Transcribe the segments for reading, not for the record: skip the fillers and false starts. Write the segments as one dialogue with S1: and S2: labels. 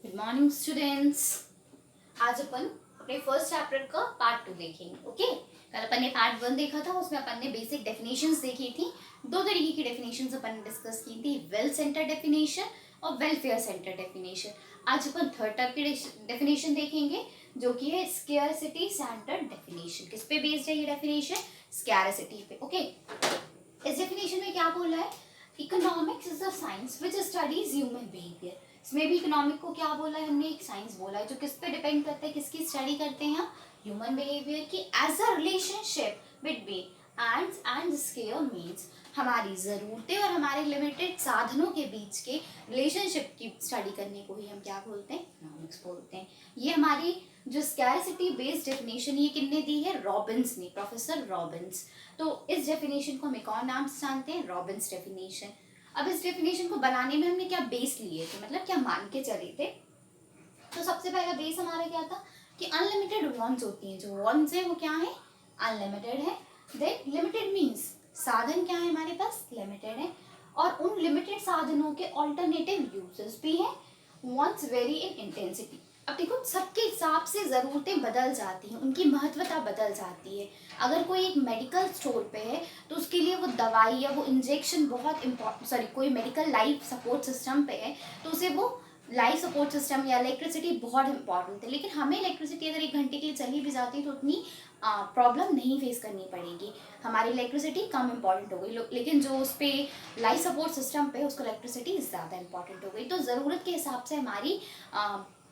S1: Good morning students. आज अपन अपने first chapter का पार्ट 2 देखेंगे। ओके, कल अपन ने पार्ट 1 देखा था, उसमें अपन ने बेसिक डेफिनेशंस देखी थी। दो तरीके की डेफिनेशंस अपन ने डिस्कस की थी, वेल सेंटर डेफिनेशन और वेलफेयर सेंटर डेफिनेशन। आज अपन थर्ड टाइप की डेफिनेशन देखेंगे जो कि है स्कैरसिटी सेंटर डेफिनेशन। किस पे बेस्ड है ये डेफिनेशन? स्कैरसिटी पे। ओके, इस डेफिनेशन में क्या बोला है? Economics is a science which studies human behaviour. इसमें भी इकोनॉमिक को क्या बोला है हमने? एक साइंस बोला है जो किस पे डिपेंड करता है, किसकी स्टडी करते हैं? ह्यूमन बिहेवियर की, as a relationship between ends and scarce means हमारी ज़रूरतें और हमारे लिमिटेड साधनों के बीच के रिलेशनशिप की स्टडी करने को ही हम क्या बोलते हैं? इकोनॉमिक्स बोलते हैं। ये हमारी जो स्कैरसिटी बेस्ड डेफिनेशन ये किसने दी है? रॉबिन्स ने, प्रोफेसर रॉबिन्स। तो इस डेफिनेशन को हम एक और नाम से जानते हैं, रॉबिन्स डेफिनेशन। अब इस डेफिनेशन को बनाने में हमने क्या बेस लिए थे, मतलब क्या मान के चले थे? तो सबसे पहला बेस हमारा क्या था कि अनलिमिटेड वॉन्ट्स होती हैं। जो वॉन्ट्स है वो क्या है? अनलिमिटेड है। देन लिमिटेड मीन्स साधन क्या है हमारे पास? लिमिटेड है। और उन लिमिटेड साधनों के ऑल्टरनेटिव यूजेस भी हैं। Wants very in intensity. अब देखो, सबके हिसाब से ज़रूरतें बदल जाती हैं, उनकी महत्वता बदल जाती है। अगर कोई एक मेडिकल स्टोर पे है तो उसके लिए वो दवाई या वो इंजेक्शन बहुत इम्पोर्टेंट, कोई मेडिकल लाइफ सपोर्ट सिस्टम पे है तो उसे वो लाइफ सपोर्ट सिस्टम या इलेक्ट्रिसिटी बहुत इंपॉर्टेंट है। लेकिन हमें इलेक्ट्रिसिटी अगर 1 घंटे के लिए चली भी जाती है तो उतनी प्रॉब्लम नहीं फेस करनी पड़ेगी, हमारी इलेक्ट्रिसिटी कम इंपॉर्टेंट हो गई। लेकिन जो उस पर लाइफ सपोर्ट सिस्टम पे उसको इलेक्ट्रिसिटी ज़्यादा इंपॉर्टेंट हो गई। तो ज़रूरत के हिसाब से हमारी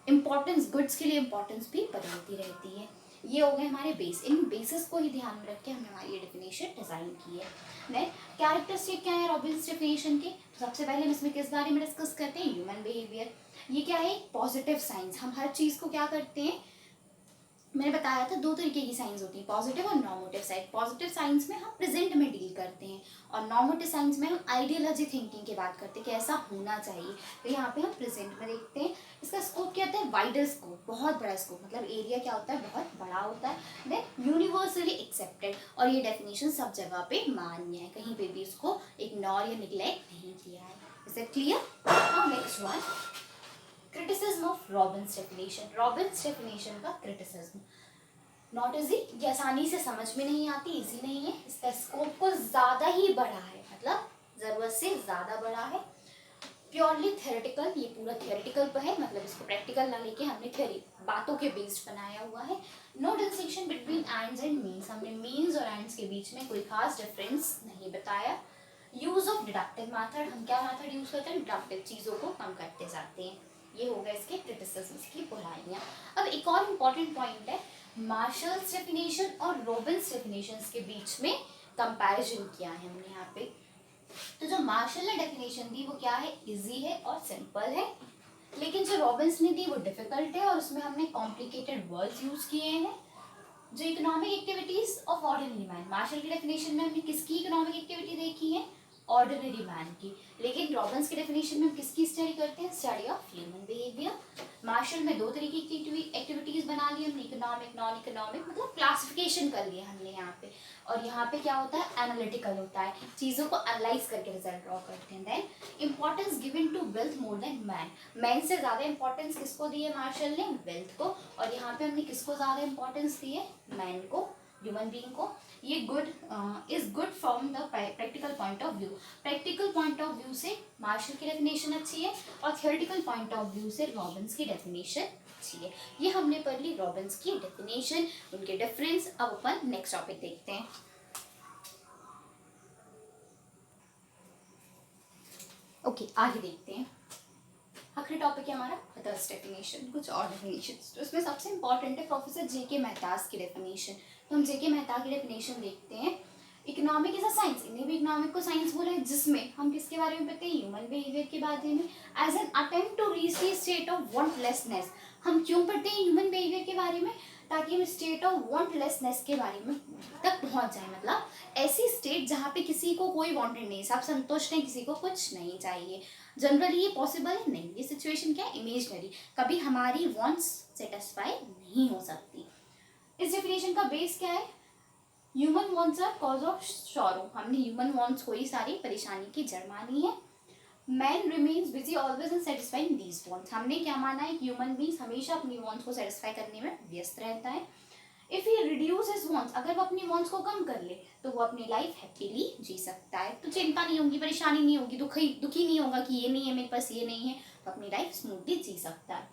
S1: इम्पोर्टेंस, गुड्स के लिए इम्पोर्टेंस भी बदलती रहती है। ये हो गए हमारे बेस। इन बेसिस को ही ध्यान में रख के हमने हमारी ये डेफिनेशन डिज़ाइन की है। नेक्स्ट, कैरेक्टरिस्टिक क्या है रॉबिन्स डेफिनेशन के? तो सबसे पहले हम इसमें किस बारे में डिस्कस करते हैं? Human behaviour. ये क्या है? Positive science. हम हर चीज़ को क्या करते हैं? मैंने बताया था 2 तरीके की साइंस होती है, पॉजिटिव और नॉर्मेटिव साइड। पॉजिटिव साइंस में हम प्रेजेंट में डील करते हैं और नॉर्मेटिव साइंस में हम आइडियोलॉजी थिंकिंग की बात करते हैं कि ऐसा होना चाहिए। तो यहाँ पे हम प्रेजेंट में देखते हैं। इसका स्कोप क्या होता है? वाइडर स्कोप, बहुत बड़ा स्कोप, मतलब एरिया क्या होता है? बहुत बड़ा होता है। देन यूनिवर्सली एक्सेप्टेड, और ये डेफिनेशन सब जगह पे मान्य है, कहीं पे भी इसको इग्नोर या निग्लेक्ट नहीं किया है। Is it clear? Now next one, criticism of Robins definition. Robins definition का क्रिटिसिज्म नॉट इजी, ये आसानी से समझ में नहीं आती, इजी नहीं है। इसका स्कोप को ज़्यादा ही बड़ा है, मतलब ज़रूरत से ज़्यादा बड़ा है। प्योरली थ्योरेटिकल, ये पूरा थ्योरेटिकल पर है, मतलब इसको प्रैक्टिकल ना लेके हमने थ्योरी, बातों के बेस्ड बनाया हुआ है। No distinction between ends and means, हमने मीन्स और एंड्स के बीच में कोई खास डिफरेंस नहीं बताया। यूज ऑफ डिडक्टिव मैथड, हम क्या मैथड यूज करते हैं? डिडक्टिव, चीज़ों को कम करते जाते हैं। ये हो गया इसके क्रिटिसिज्म की बुराइयाँ। अब एक और इम्पॉर्टेंट पॉइंट है, मार्शल्स डेफिनेशन और रॉबिन्स डेफिनेशन के बीच में कंपैरिजन किया है हमने यहाँ पे। तो जो मार्शल ने डेफिनेशन दी वो क्या है? इजी है और सिंपल है। लेकिन जो रॉबिन्स ने दी वो डिफिकल्ट है और उसमें हमने कॉम्प्लिकेटेड वर्ड्स यूज किए हैं। जो economic activities of ordinary man, Marshall की डेफिनेशन में हमने किसकी इकोनॉमिक एक्टिविटी देखी है? ऑर्डिनरी मैन की। लेकिन रॉबिन्स की डेफिनेशन में हम किसकी स्टडी करते हैं? Study of human behaviour. Marshall में 2 तरीके की एक्टिविटीज बना ली हमने, इकोनॉमिक, नॉन इकोनॉमिक, मतलब क्लासिफिकेशन कर लिया हमने यहाँ पे। और यहाँ पे क्या होता है? एनालिटिकल होता है, चीज़ों को एनालाइज करके रिजल्ट ड्रॉ करते हैं। Then importance given to wealth more than man, man से ज़्यादा इंपॉर्टेंस किसको दी है मार्शल ने? वेल्थ को। और यहाँ पे हमने किसको ज़्यादा इंपॉर्टेंस दी है? मैन को, ह्यूमन बीइंग को। ये good is good from the practical point of view. Practical point of view से मार्शल की डेफिनेशन अच्छी है और थियोरेटिकल पॉइंट ऑफ व्यू से रॉबिन्स की डेफिनेशन अच्छी है। ये हमने पढ़ ली रॉबिन्स की डेफिनेशन, उनके डिफरेंस। अब अपन नेक्स्ट टॉपिक देखते हैं। ओके, आगे देखते हैं। आखिरी टॉपिक है हमारा अदर्स डेफिनेशन, कुछ और डेफिनेशन। तो इसमें सबसे इंपॉर्टेंट है प्रोफेसर जेके मेहता की डेफिनेशन। तो हम जेके मेहता की डेफिनेशन देखते हैं। इकोनॉमिक इज अ साइंस, इन्हें भी इकोनॉमिक को साइंस बोला है, जिसमें हम किसके बारे में पढ़ते हैं? ह्यूमन बिहेवियर के बारे में। As an attempt to reach the state of wantlessness, हम क्यों पढ़ते हैं ह्यूमन बिहेवियर के बारे में? ताकि हम स्टेट ऑफ वांटलेसनेस के बारे में तक पहुंच जाए, मतलब ऐसी स्टेट जहाँ पे किसी को कोई वांटेड नहीं, सब संतुष्ट हैं, किसी को कुछ नहीं चाहिए। जनरली ये पॉसिबल है नहीं, ये सिचुएशन क्या है? इमेजनरी, कभी हमारी वांट्स सेटिस्फाई नहीं हो सकती। इस डेफिनेशन का बेस क्या है? Human wants are cause of sorrow, हमने ह्यूमन वांट्स को ही सारी परेशानी की जड़ मानी है। Man remains busy always in satisfying these wants. हमने क्या माना है कि ह्यूमन बींग्स हमेशा अपनी वॉन्ट्स को सेटिस्फाई करने में व्यस्त रहता है। If he reduce his wants, अगर वो अपनी वॉन्ट्स को कम कर ले तो वो अपनी लाइफ हैप्पीली जी सकता है। तो चिंता नहीं होगी, परेशानी नहीं होगी, दुखी नहीं होगा कि ये नहीं है मेरे पास, ये नहीं है, तो अपनी लाइफ स्मूथली जी सकता है।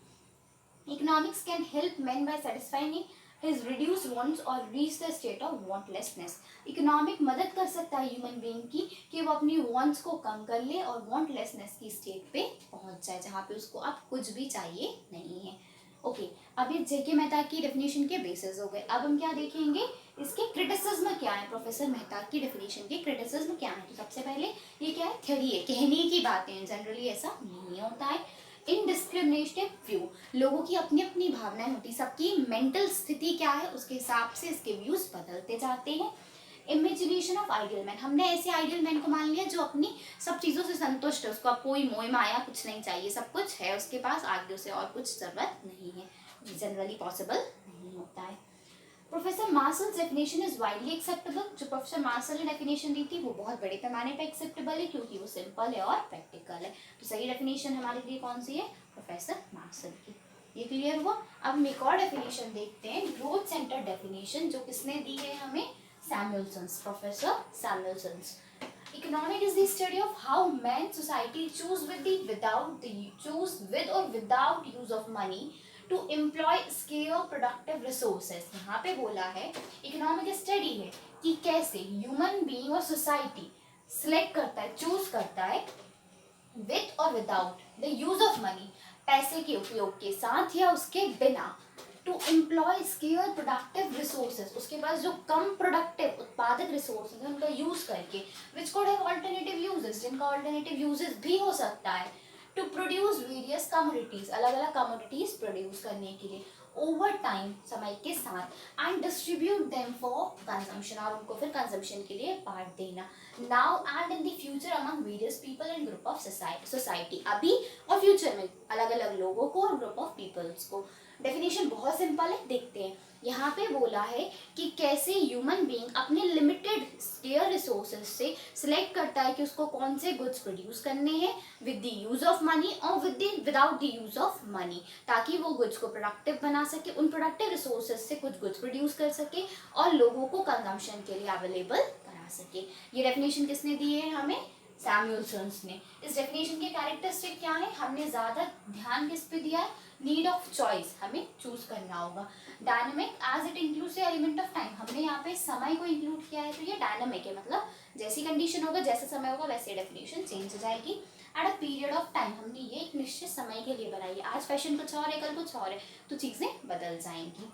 S1: Economics can help man by satisfying his reduced wants or reach the state of wantlessness। Economic मदद कर सकता है ह्यूमन बीइंग की कि वो अपनी wants को कम कर ले और wantlessness की स्टेट पे पहुंच जाए जहाँ पे उसको अब कुछ भी चाहिए नहीं है। ओके, अब ये जेके मेहता की डेफिनेशन के बेसिस हो गए। अब हम क्या देखेंगे, इसके क्रिटिसिज्म क्या है, प्रोफेसर मेहता की डेफिनेशन के क्रिटिसिज्म क्या है। तो सबसे पहले ये क्या है, थ्योरी है, कहने की बातें, जनरली ऐसा नहीं होता है। इनडिस्क्रिमिनेटिव व्यू, लोगों की अपनी अपनी भावनाएं होती, सबकी मेंटल स्थिति क्या है उसके हिसाब से इसके व्यूज बदलते जाते हैं। इमेजिनेशन ऑफ आइडियल मैन, हमने ऐसे आइडियल मैन को मान लिया जो अपनी सब चीज़ों से संतुष्ट है, उसको अब कोई मोह माया कुछ नहीं चाहिए, सब कुछ है उसके पास, आगे उसे और कुछ जरूरत नहीं है। जनरली पॉसिबल नहीं होता है। Professor marshals definition is widely acceptable, जो प्रोफेसर मार्शल ने डेफिनेशन दी थी वो बहुत बड़े पैमाने पे एक्सेप्टेबल है क्योंकि वो सिंपल है और प्रैक्टिकल है। तो सही डेफिनेशन हमारे लिए कौन सी है, प्रोफेसर मार्शल की। ये क्लियर हुआ। अब हम एक और डेफिनेशन देखते हैं, ग्रोथ सेंटर डेफिनेशन, जो किसने दी है हमें, सैमुअल्सन्स, professor सैमुअल्सन्स। Economic is the study of how man society choose with or without use of money to employ scarce productive resources। यहाँ पे बोला है इकोनॉमिक स्टडी है कि कैसे ह्यूमन बीइंग और सोसाइटी सिलेक्ट करता है, चूज करता है with or without the use of money, पैसे के उपयोग के साथ या उसके बिना, to employ scarce productive resources, उसके पास जो कम प्रोडक्टिव उत्पादक रिसोर्सेज है उनका यूज करके, विच कोड हैव ऑल्टरनेटिव यूजेस, जिनका ऑल्टरनेटिव यूजेस भी हो सकता है, टू प्रोड्यूस वेरियस कमोडिटीज, अलग अलग कमोडिटीज प्रोड्यूस करने के लिए ओवर टाइम, समय के साथ, and distribute them for consumption, और उनको फिर कंजम्पशन के लिए बांट देना, now and in the future among various people and group of society, अभी और फ्यूचर में अलग अलग लोगों को और ग्रुप ऑफ पीपल्स को। डेफिनेशन बहुत सिंपल है, देखते हैं। यहाँ पे बोला है कि कैसे ह्यूमन बीइंग अपने लिमिटेड स्केयर रिसोर्सेज से सिलेक्ट करता है कि उसको कौन से गुड्स प्रोड्यूस करने हैं with the use of money और without the use of money, ताकि वो गुड्स को प्रोडक्टिव बना सके, उन प्रोडक्टिव रिसोर्सेज से कुछ गुड्स प्रोड्यूस कर सके और लोगों को कंजम्पशन के लिए अवेलेबल करा सके। ये डेफिनेशन किसने दी है हमें, सैमुअल्सन्स ने। इस डेफिनेशन के कैरेक्टरिस्टिक क्या है, हमने ज्यादा ध्यान किस पे दिया है, नीड ऑफ चॉइस, हमें चूज करना होगा। Dynamic as it includes element of time, हमने यहाँ पे समय को इंक्लूड किया है तो ये डायनामिक है, मतलब जैसी कंडीशन होगा, जैसा समय होगा वैसे डेफिनेशन चेंज हो जाएगी। At a period of time, हमने ये एक निश्चित समय के लिए बनाई है, आज फैशन कुछ और है कल कुछ और है, तो चीजें बदल जाएंगी।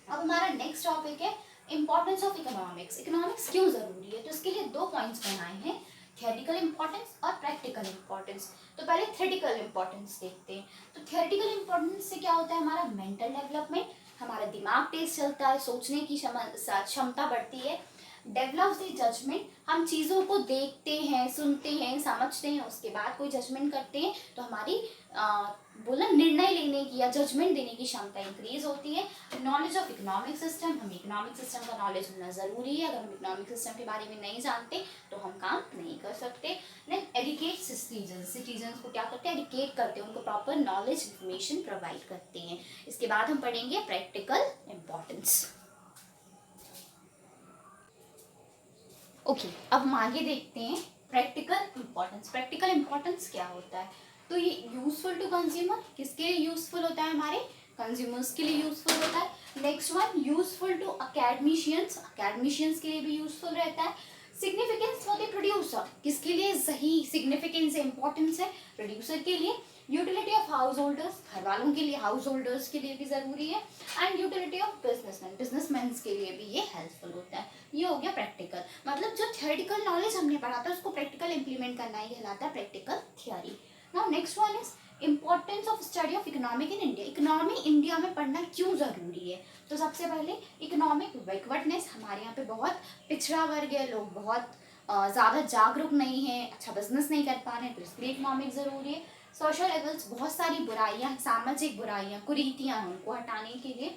S1: अब हमारा नेक्स्ट टॉपिक है इंपॉर्टेंस ऑफ इकोनॉमिक्स। इकोनॉमिक्स क्यों जरूरी है, तो इसके लिए 2 पॉइंट्स बनाए हैं, थियोरेटिकल इंपॉर्टेंस और प्रैक्टिकल इंपॉर्टेंस। तो पहले थियोरेटिकल इंपॉर्टेंस देखते हैं। तो थियोरेटिकल इंपॉर्टेंस से क्या होता है, हमारा मेंटल डेवलपमेंट, हमारा दिमाग तेज चलता है, सोचने की क्षमता बढ़ती है, डेवलप्स द जजमेंट, हम चीज़ों को देखते हैं, सुनते हैं, समझते हैं, उसके बाद कोई जजमेंट करते हैं तो हमारी बोला निर्णय लेने की या जजमेंट देने की क्षमता इंक्रीज होती है। नॉलेज ऑफ इकोनॉमिक सिस्टम, हमें इकोनॉमिक सिस्टम का नॉलेज होना ज़रूरी है, अगर हम इकोनॉमिक सिस्टम के बारे में नहीं जानते तो हम काम नहीं कर सकते। देन एडुकेट सिटीजन्स को क्या करते हैं, एडुकेट करते हैं, उनको प्रॉपर नॉलेज इन्फॉर्मेशन प्रोवाइड करते हैं। इसके बाद हम पढ़ेंगे प्रैक्टिकल इम्पॉर्टेंस। ओके, अब हम आगे देखते हैं प्रैक्टिकल इम्पॉर्टेंस। प्रैक्टिकल इम्पॉर्टेंस क्या होता है, तो ये यूजफुल टू कंज्यूमर, किसके लिए यूजफुल होता है, हमारे कंज्यूमर्स के लिए यूजफुल होता है। Next one, useful to academicians, academicians के लिए भी यूजफुल रहता है। सिग्निफिकेंस फॉर द प्रोड्यूसर, किसके लिए सही सिग्निफिकेंस इंपॉर्टेंस है, प्रोड्यूसर के लिए। यूटिलिटी ऑफ हाउस होल्डर्स, घर वालों के लिए, हाउस होल्डर्स के लिए भी जरूरी है। And utility of businessman, businessman के लिए भी ये हेल्पफुल होता है। ये हो गया प्रैक्टिकल, मतलब जो थ्योरेटिकल नॉलेज हमने पढ़ा था उसको प्रैक्टिकल इंप्लीमेंट करना ही कहलाता है practical theory. Now next one is importance of study of economic in India. Economy India में पढ़ना क्यों जरूरी है, तो सबसे पहले इकोनॉमिक बैकवर्डनेस, हमारे यहाँ पे बहुत पिछड़ा वर्ग है, लोग बहुत ज़्यादा जागरूक नहीं है, अच्छा बिजनेस नहीं कर पा रहे हैं, तो इसके लिए इकोनॉमिक ज़रूरी है। सोशल लेवल्स, बहुत सारी बुराइयाँ, सामाजिक बुराइयाँ, कुरीतियाँ हैं, उनको हटाने के लिए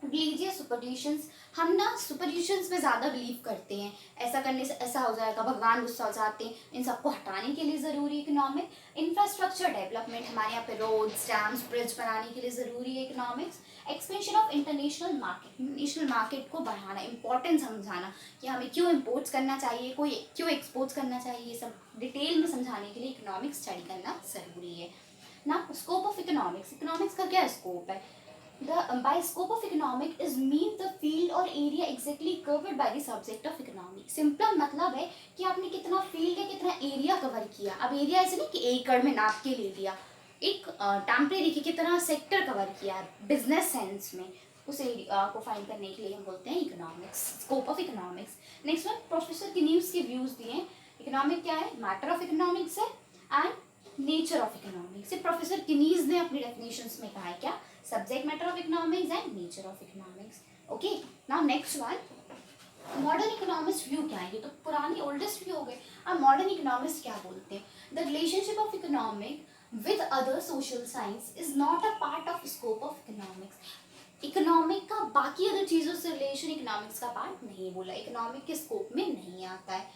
S1: रिलीजियस सुपरस्टिशंस, हम ना सुपरस्टिशंस में ज़्यादा बिलीव करते हैं, ऐसा करने से ऐसा हो जाएगा, भगवान गुस्सा हो जाते हैं, इन सबको हटाने के लिए ज़रूरी इकोनॉमिक। इंफ्रास्ट्रक्चर डेवलपमेंट, हमारे यहाँ पे रोड्स, डैम्स, ब्रिज बनाने के लिए ज़रूरी है economics. Expansion of international market, international market को बढ़ाना, इंपॉर्टेंस समझाना कि हमें क्यों इम्पोर्ट्स करना चाहिए, कोई क्यों एक्सपोर्ट्स करना चाहिए, ये सब डिटेल में समझाने के लिए इकोनॉमिक्स स्टडी करना ज़रूरी है ना। स्कोप ऑफ इकोनॉमिक्स, इकोनॉमिक्स का क्या स्कोप है? By scope of economic is mean the field or area exactly covered by the subject of economic। Simple मतलब है कि आपने कितना फील्ड या कितना एरिया कवर किया। अब एरिया ऐसे नहीं कि एकड़ में नाप के ले लिया, एक टेम्परेरी की कितना सेक्टर कवर किया बिजनेस सेंस में, उस एरिया को फाइंड करने के लिए हम बोलते हैं economics, scope of economics. Next one, professor Keynes के व्यूज दिए। इकोनॉमिक क्या है? मैटर ऑफ इकोनॉमिक्स है एंड नेचर ऑफ इकोनॉमिक्स। ये प्रोफेसर किनीज ने अपनी डेफिनेशंस में कहा है क्या? Subject matter of economics and nature of economics. Okay, now next one, modern economist view क्या है? ये तो पुरानी ओल्डेस्ट व्यू हो गए। अब मॉडर्न इकोनॉमिस्ट क्या बोलते हैं? The relationship of economic with other social science is not a part of scope of economics. Economic का बाकी अदर चीजों से रिलेशन इकोनॉमिक्स का पार्ट नहीं बोला, इकोनॉमिक के स्कोप में नहीं आता है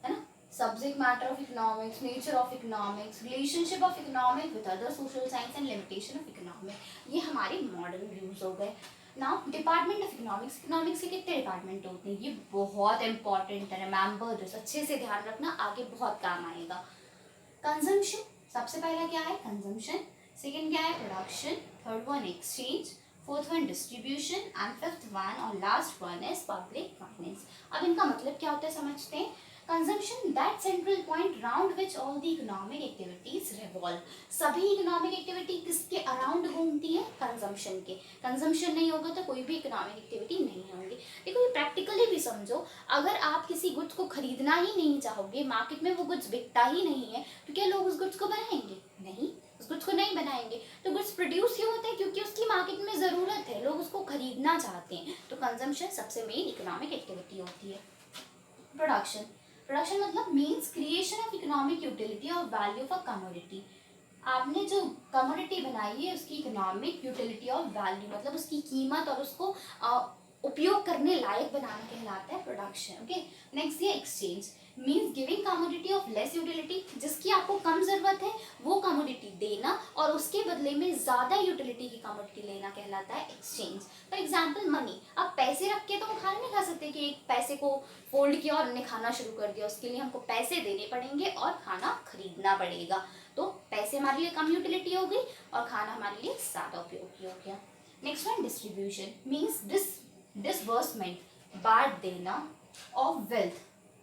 S1: ना। Subject matter of economics, nature of economics, relationship of economic with other social science and limitation of economic, ये हमारे मॉडर्न व्यूज हो गए। Now department of economics, economics के कितने डिपार्टमेंट होते हैं? ये बहुत इंपॉर्टेंट है, रिमेंबर दिस, अच्छे से ध्यान रखना, आगे बहुत काम आएगा। कंजम्पशन, सबसे पहला क्या है? कंजम्पशन। सेकेंड क्या है? Production. Third one exchange. Fourth one distribution and fifth one और last one is public finance. अब इनका मतलब क्या होता है समझते हैं। Consumption, that central point round which all the economic activities revolve. सभी इकोनॉमिक एक्टिविटी किसके अराउंड घूमती है? कंजम्पशन के। कंजम्पशन नहीं होगा तो कोई भी इकोनॉमिक एक्टिविटी नहीं होगी। देखो ये प्रैक्टिकली भी समझो, अगर आप किसी गुड्स को खरीदना ही नहीं चाहोगे, मार्केट में वो गुड्स बिकता ही नहीं है, तो क्या लोग उस गुड्स को बनाएंगे? नहीं, उस गुड्स को नहीं बनाएंगे। तो गुड्स प्रोड्यूस क्यों होते हैं? क्योंकि उसकी मार्केट में ज़रूरत है, लोग उसको खरीदना चाहते हैं। तो कंजम्पशन सबसे मेन इकोनॉमिक एक्टिविटी होती है। प्रोडक्शन, प्रोडक्शन मतलब means creation of economic utility और वैल्यू ऑफ अ कमोडिटी। आपने जो कमोडिटी बनाई है उसकी इकोनॉमिक यूटिलिटी और वैल्यू मतलब उसकी कीमत और उसको उपयोग करने लायक बनाना कहलाता है प्रोडक्शन। ओके, नेक्स्ट ये exchange, means giving commodity of less utility, जिसकी आपको कम जरूरत है वो कमोडिटी देना और उसके बदले में ज़्यादा यूटिलिटी की कमोडिटी लेना कहलाता है एक्सचेंज। फॉर एग्जाम्पल मनी, अब पैसे रख के तो हम खाना नहीं खा सकते कि एक पैसे को फोल्ड किया और हमने खाना शुरू कर दिया, उसके लिए हमको पैसे देने पड़ेंगे और खाना खरीदना पड़ेगा। तो पैसे हमारे लिए कम यूटिलिटी हो गई और खाना हमारे लिए ज़्यादा उपयोगी हो गया। Next one distribution, means disbursement, बांट देना ऑफ वेल्थ,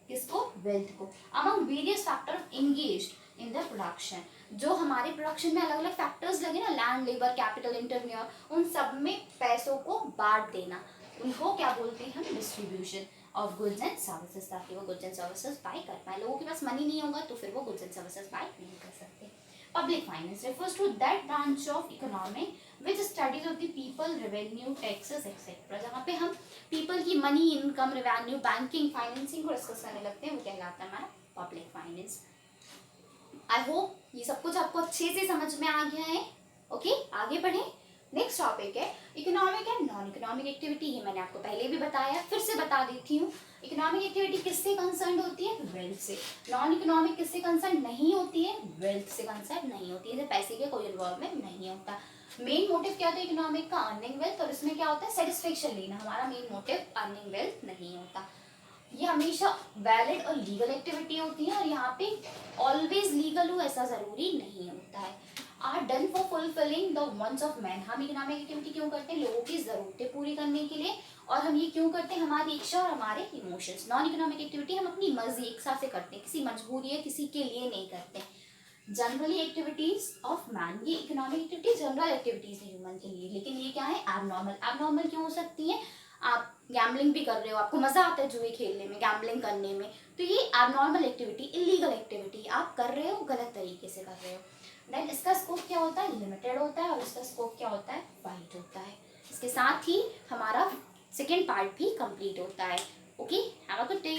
S1: किसको? वेल्थ को, among various factors engaged in the production. जो हमारे प्रोडक्शन में अलग अलग फैक्टर्स लगे ना, लैंड, लेबर, कैपिटल, इंटरव्यूअर, उन सब में पैसों को बांट देना, उनको क्या बोलते हैं हम? Distribution of goods and services, ताकि वो गुड्स एंड सर्विसेज बाय कर पाए। लोगों के पास मनी नहीं होगा तो फिर वो गुड्स एंड सर्विसेज बाय नहीं कर सकते। Public finance refers to that branch of economy which studies of the people, revenue, taxes, etc. जहाँ पे हम people की money, income, revenue, banking, financing को डिस्कस करने लगते हैं, वो कहलाता है हमारा पब्लिक फाइनेंस। आई होप ये सब कुछ आपको अच्छे से समझ में आ गया है। ओके, आगे बढ़े। नेक्स्ट टॉपिक है economic and non economic activity. ये मैंने आपको पहले भी बताया, फिर से बता देती हूँ। इकोनॉमिक एक्टिविटी किससे कंसर्न होती है? वेल्थ से। नॉन इकोनॉमिक किससे कंसर्न नहीं होती है? वेल्थ से कंसर्न नहीं होती है, पैसे का कोई इन्वॉल्वमेंट नहीं होता। मेन मोटिव क्या होता है इकोनॉमिक का? अर्निंग वेल्थ, और इसमें क्या होता है? सेटिस्फेक्शन लेना। हमारा मेन मोटिव अर्निंग वेल्थ नहीं होता। ये हमेशा वैलिड और लीगल एक्टिविटी होती है और यहाँ पे ऑलवेज लीगल हो ऐसा जरूरी नहीं होता है। Are done for fulfilling the wants of man. हम इकोनॉमिक एक्टिविटी क्यों करते हैं? लोगों की जरूरतें पूरी करने के लिए। और हम ये क्यों करते हैं? हमारी इच्छा और हमारे इमोशंस। नॉन इकोनॉमिक एक्टिविटी हम अपनी मर्जी इच्छा से करते हैं, किसी मजबूरी या किसी के लिए नहीं करते। जनरली एक्टिविटीज ऑफ मैन, ये इकोनॉमिक एक्टिविटी जनरल एक्टिविटीज है ह्यूमन के लिए, लेकिन ये क्या है? एबनॉर्मल। एबनॉर्मल क्यों हो सकती है? आप गैम्बलिंग भी कर रहे हो, आपको मजा आता है जुए खेलने में, गैम्बलिंग करने में, तो ये एबनॉर्मल एक्टिविटी, इलीगल एक्टिविटी आप कर रहे हो, गलत तरीके से कर रहे हो। देन इसका स्कोप क्या होता है? लिमिटेड होता है, और इसका स्कोप क्या होता है? वाइड होता है। इसके साथ ही हमारा सेकेंड पार्ट भी कंप्लीट होता है। Okay, have a good day.